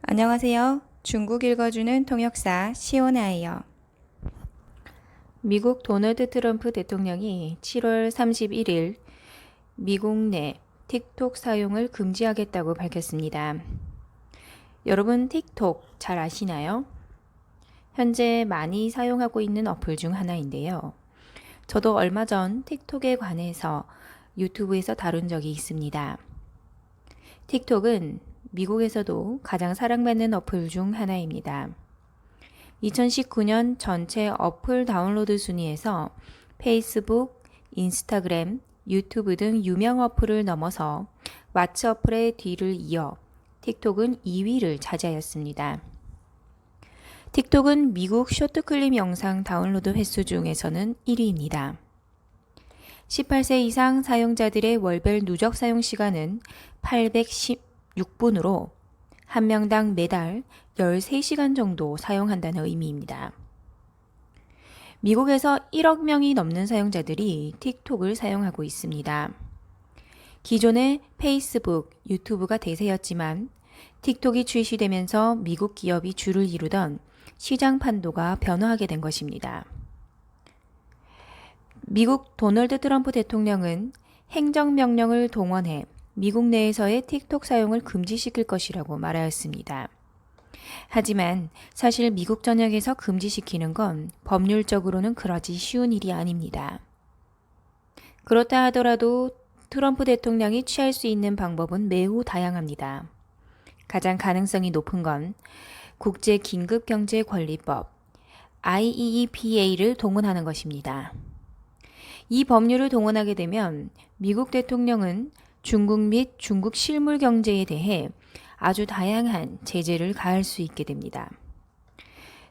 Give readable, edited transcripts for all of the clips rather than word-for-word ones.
안녕하세요. 중국 읽어주는 통역사 시오나예요. 미국 도널드 트럼프 대통령이 7월 31일 미국 내 틱톡 사용을 금지하겠다고 밝혔습니다. 여러분 틱톡 잘 아시나요? 현재 많이 사용하고 있는 어플 중 하나인데요. 저도 얼마 전 틱톡에 관해서 유튜브에서 다룬 적이 있습니다. 틱톡은 미국에서도 가장 사랑받는 어플 중 하나입니다. 2019년 전체 어플 다운로드 순위에서 페이스북, 인스타그램, 유튜브 등 유명 어플을 넘어서 왓츠 어플의 뒤를 이어 틱톡은 2위를 차지하였습니다. 틱톡은 미국 쇼트클립 영상 다운로드 횟수 중에서는 1위입니다. 18세 이상 사용자들의 월별 누적 사용 시간은 816분으로 한 명당 매달 13시간 정도 사용한다는 의미입니다. 미국에서 1억 명이 넘는 사용자들이 틱톡을 사용하고 있습니다. 기존에 페이스북, 유튜브가 대세였지만 틱톡이 출시되면서 미국 기업이 주를 이루던 시장 판도가 변화하게 된 것입니다. 미국 도널드 트럼프 대통령은 행정명령을 동원해 미국 내에서의 틱톡 사용을 금지시킬 것이라고 말하였습니다. 하지만 사실 미국 전역에서 금지시키는 건 법률적으로는 그러지 쉬운 일이 아닙니다. 그렇다 하더라도 트럼프 대통령이 취할 수 있는 방법은 매우 다양합니다. 가장 가능성이 높은 건 국제긴급경제관리법 IEEPA를 동원하는 것입니다. 이 법률을 동원하게 되면 미국 대통령은 중국 및 중국 실물 경제에 대해 아주 다양한 제재를 가할 수 있게 됩니다.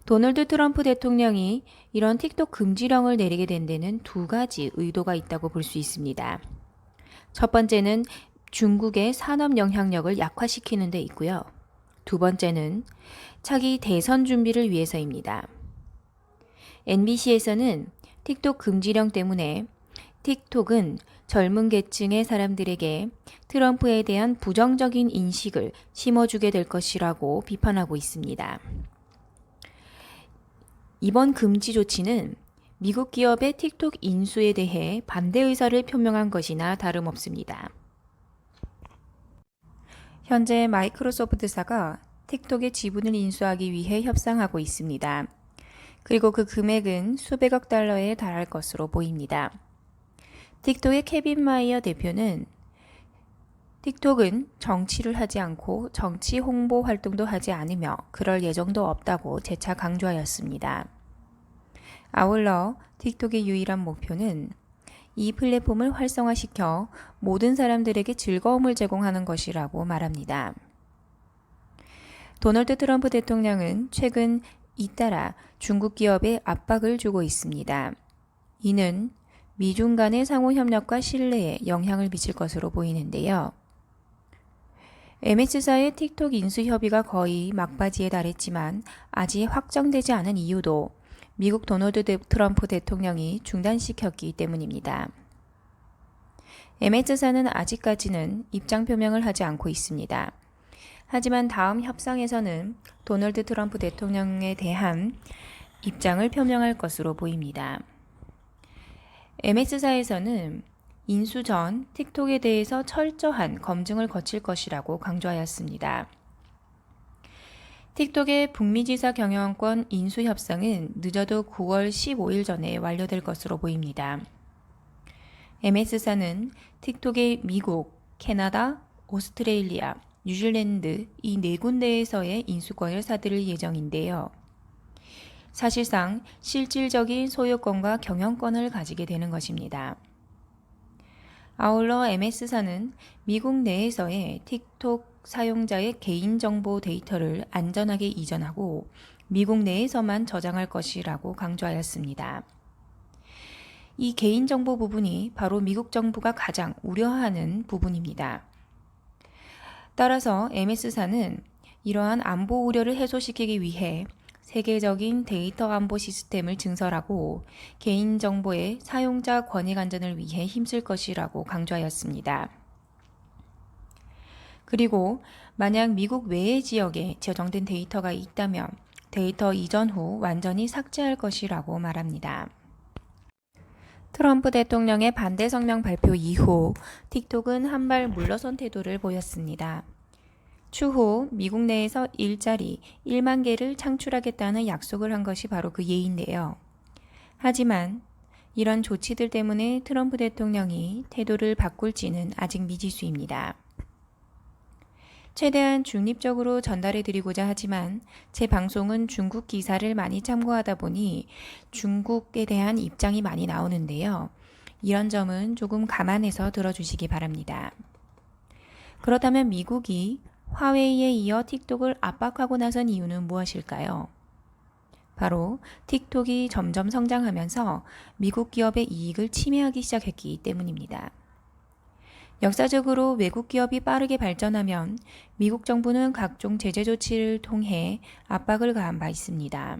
도널드 트럼프 대통령이 이런 틱톡 금지령을 내리게 된 데는 두 가지 의도가 있다고 볼 수 있습니다. 첫 번째는 중국의 산업 영향력을 약화시키는 데 있고요. 두 번째는 차기 대선 준비를 위해서입니다. NBC에서는 틱톡 금지령 때문에 틱톡은 젊은 계층의 사람들에게 트럼프에 대한 부정적인 인식을 심어주게 될 것이라고 비판하고 있습니다. 이번 금지 조치는 미국 기업의 틱톡 인수에 대해 반대 의사를 표명한 것이나 다름없습니다. 현재 마이크로소프트사가 틱톡의 지분을 인수하기 위해 협상하고 있습니다. 그리고 그 금액은 수백억 달러에 달할 것으로 보입니다. 틱톡의 케빈 마이어 대표는 틱톡은 정치를 하지 않고 정치 홍보 활동도 하지 않으며 그럴 예정도 없다고 재차 강조하였습니다. 아울러 틱톡의 유일한 목표는 이 플랫폼을 활성화시켜 모든 사람들에게 즐거움을 제공하는 것이라고 말합니다. 도널드 트럼프 대통령은 최근 잇따라 중국 기업에 압박을 주고 있습니다. 이는 미중 간의 상호협력과 신뢰에 영향을 미칠 것으로 보이는데요. MS사의 틱톡 인수 협의가 거의 막바지에 달했지만 아직 확정되지 않은 이유도 미국 도널드 트럼프 대통령이 중단시켰기 때문입니다. MS사는 아직까지는 입장 표명을 하지 않고 있습니다. 하지만 다음 협상에서는 도널드 트럼프 대통령에 대한 입장을 표명할 것으로 보입니다. MS사에서는 인수 전 틱톡에 대해서 철저한 검증을 거칠 것이라고 강조하였습니다. 틱톡의 북미지사 경영권 인수 협상은 늦어도 9월 15일 전에 완료될 것으로 보입니다. MS사는 틱톡의 미국, 캐나다, 오스트레일리아, 뉴질랜드 이 네 군데에서의 인수권을 사들일 예정인데요. 사실상 실질적인 소유권과 경영권을 가지게 되는 것입니다. 아울러 MS사는 미국 내에서의 틱톡 사용자의 개인정보 데이터를 안전하게 이전하고 미국 내에서만 저장할 것이라고 강조하였습니다. 이 개인정보 부분이 바로 미국 정부가 가장 우려하는 부분입니다. 따라서 MS사는 이러한 안보 우려를 해소시키기 위해 세계적인 데이터 안보 시스템을 증설하고 개인정보의 사용자 권익 안전을 위해 힘쓸 것이라고 강조하였습니다. 그리고 만약 미국 외의 지역에 저장된 데이터가 있다면 데이터 이전 후 완전히 삭제할 것이라고 말합니다. 트럼프 대통령의 반대 성명 발표 이후 틱톡은 한 발 물러선 태도를 보였습니다. 추후 미국 내에서 일자리 1만 개를 창출하겠다는 약속을 한 것이 바로 그 예인데요. 하지만 이런 조치들 때문에 트럼프 대통령이 태도를 바꿀지는 아직 미지수입니다. 최대한 중립적으로 전달해드리고자 하지만 제 방송은 중국 기사를 많이 참고하다 보니 중국에 대한 입장이 많이 나오는데요. 이런 점은 조금 감안해서 들어주시기 바랍니다. 그렇다면 미국이 화웨이에 이어 틱톡을 압박하고 나선 이유는 무엇일까요? 바로 틱톡이 점점 성장하면서 미국 기업의 이익을 침해하기 시작했기 때문입니다. 역사적으로 외국 기업이 빠르게 발전하면 미국 정부는 각종 제재 조치를 통해 압박을 가한 바 있습니다.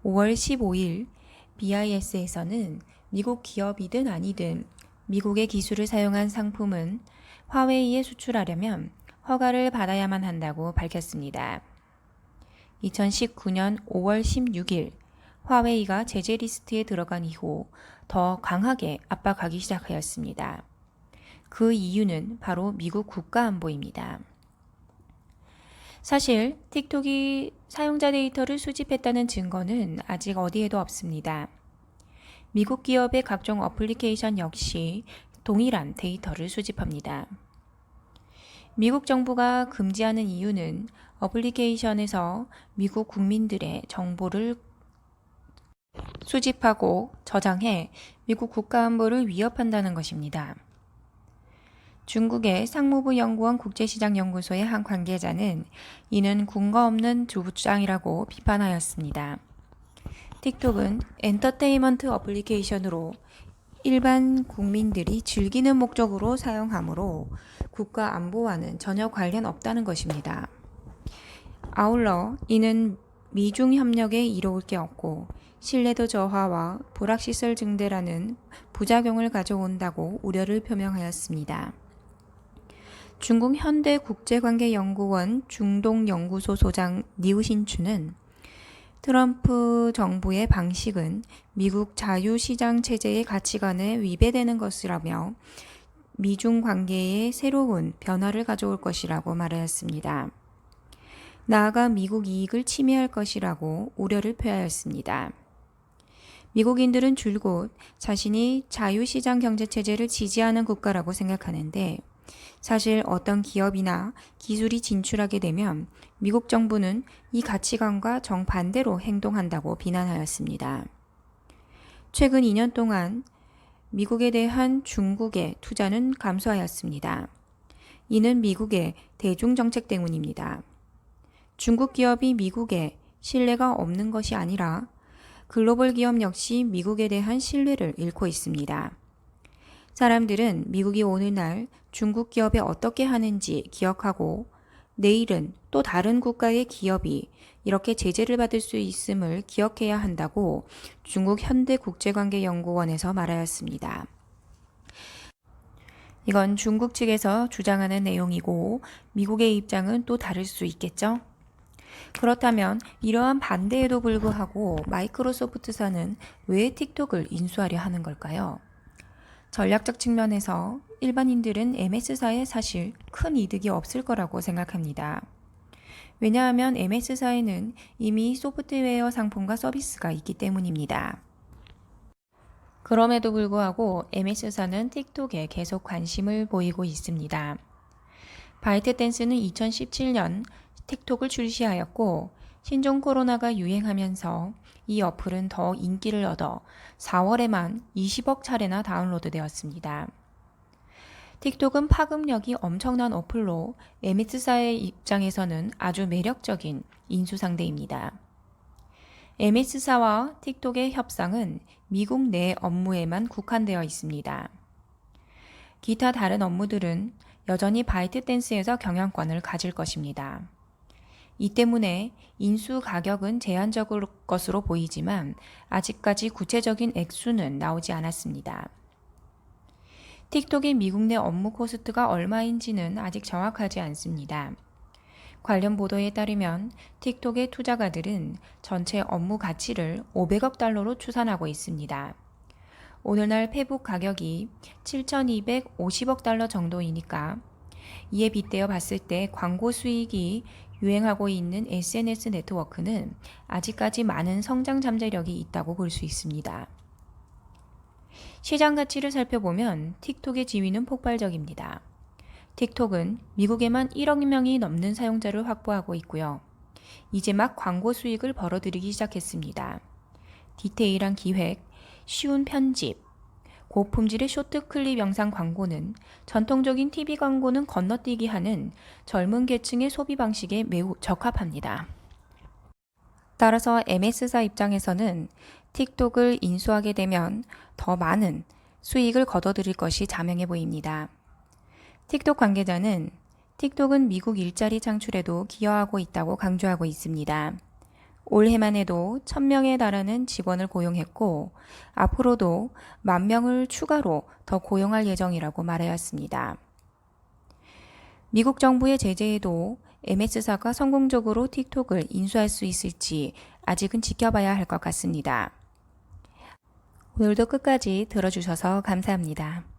5월 15일 BIS에서는 미국 기업이든 아니든 미국의 기술을 사용한 상품은 화웨이에 수출하려면 허가를 받아야만 한다고 밝혔습니다. 2019년 5월 16일 화웨이가 제재 리스트에 들어간 이후 더 강하게 압박하기 시작하였습니다. 그 이유는 바로 미국 국가안보입니다. 사실 틱톡이 사용자 데이터를 수집했다는 증거는 아직 어디에도 없습니다. 미국 기업의 각종 어플리케이션 역시 동일한 데이터를 수집합니다. 미국 정부가 금지하는 이유는 어플리케이션에서 미국 국민들의 정보를 수집하고 저장해 미국 국가안보를 위협한다는 것입니다. 중국의 상무부 연구원 국제시장연구소의 한 관계자는 이는 근거 없는 주장이라고 비판하였습니다. 틱톡은 엔터테인먼트 어플리케이션으로 일반 국민들이 즐기는 목적으로 사용하므로 국가 안보와는 전혀 관련 없다는 것입니다. 아울러 이는 미중 협력에 이로울 게 없고 신뢰도 저하와 불확실성 증대라는 부작용을 가져온다고 우려를 표명하였습니다. 중국 현대국제관계연구원 중동연구소 소장 니우신추는 트럼프 정부의 방식은 미국 자유시장 체제의 가치관에 위배되는 것이라며 미중 관계에 새로운 변화를 가져올 것이라고 말하였습니다. 나아가 미국 이익을 침해할 것이라고 우려를 표하였습니다. 미국인들은 줄곧 자신이 자유시장 경제체제를 지지하는 국가라고 생각하는데 사실 어떤 기업이나 기술이 진출하게 되면 미국 정부는 이 가치관과 정반대로 행동한다고 비난하였습니다. 최근 2년 동안 미국에 대한 중국의 투자는 감소하였습니다. 이는 미국의 대중정책 때문입니다. 중국 기업이 미국에 신뢰가 없는 것이 아니라 글로벌 기업 역시 미국에 대한 신뢰를 잃고 있습니다. 사람들은 미국이 오늘날 중국 기업이 어떻게 하는지 기억하고 내일은 또 다른 국가의 기업이 이렇게 제재를 받을 수 있음을 기억해야 한다고 중국 현대국제관계연구원에서 말하였습니다. 이건 중국 측에서 주장하는 내용이고 미국의 입장은 또 다를 수 있겠죠? 그렇다면 이러한 반대에도 불구하고 마이크로소프트사는 왜 틱톡을 인수하려 하는 걸까요? 전략적 측면에서 일반인들은 MS사에 사실 큰 이득이 없을 거라고 생각합니다. 왜냐하면 MS사에는 이미 소프트웨어 상품과 서비스가 있기 때문입니다. 그럼에도 불구하고 MS사는 틱톡에 계속 관심을 보이고 있습니다. 바이트댄스는 2017년 틱톡을 출시하였고 신종 코로나가 유행하면서 이 어플은 더 인기를 얻어 4월에만 20억 차례나 다운로드 되었습니다. 틱톡은 파급력이 엄청난 어플로 MS사의 입장에서는 아주 매력적인 인수 상대입니다. MS사와 틱톡의 협상은 미국 내 업무에만 국한되어 있습니다. 기타 다른 업무들은 여전히 바이트댄스에서 경영권을 가질 것입니다. 이 때문에 인수 가격은 제한적일 것으로 보이지만 아직까지 구체적인 액수는 나오지 않았습니다. 틱톡의 미국 내 업무 코스트가 얼마인지는 아직 정확하지 않습니다. 관련 보도에 따르면 틱톡의 투자가들은 전체 업무 가치를 500억 달러로 추산하고 있습니다. 오늘날 페북 가격이 7,250억 달러 정도이니까 이에 빗대어 봤을 때 광고 수익이 유행하고 있는 SNS 네트워크는 아직까지 많은 성장 잠재력이 있다고 볼 수 있습니다. 시장 가치를 살펴보면 틱톡의 지위는 폭발적입니다. 틱톡은 미국에만 1억 명이 넘는 사용자를 확보하고 있고요. 이제 막 광고 수익을 벌어들이기 시작했습니다. 디테일한 기획, 쉬운 편집, 고품질의 쇼트 클립 영상 광고는 전통적인 TV 광고는 건너뛰기 하는 젊은 계층의 소비 방식에 매우 적합합니다. 따라서 MS사 입장에서는 틱톡을 인수하게 되면 더 많은 수익을 거둬들일 것이 자명해 보입니다. 틱톡 관계자는 틱톡은 미국 일자리 창출에도 기여하고 있다고 강조하고 있습니다. 올해만 해도 1,000명에 달하는 직원을 고용했고 앞으로도 10,000명을 추가로 더 고용할 예정이라고 말하였습니다. 미국 정부의 제재에도 MS사가 성공적으로 틱톡을 인수할 수 있을지 아직은 지켜봐야 할 것 같습니다. 오늘도 끝까지 들어주셔서 감사합니다.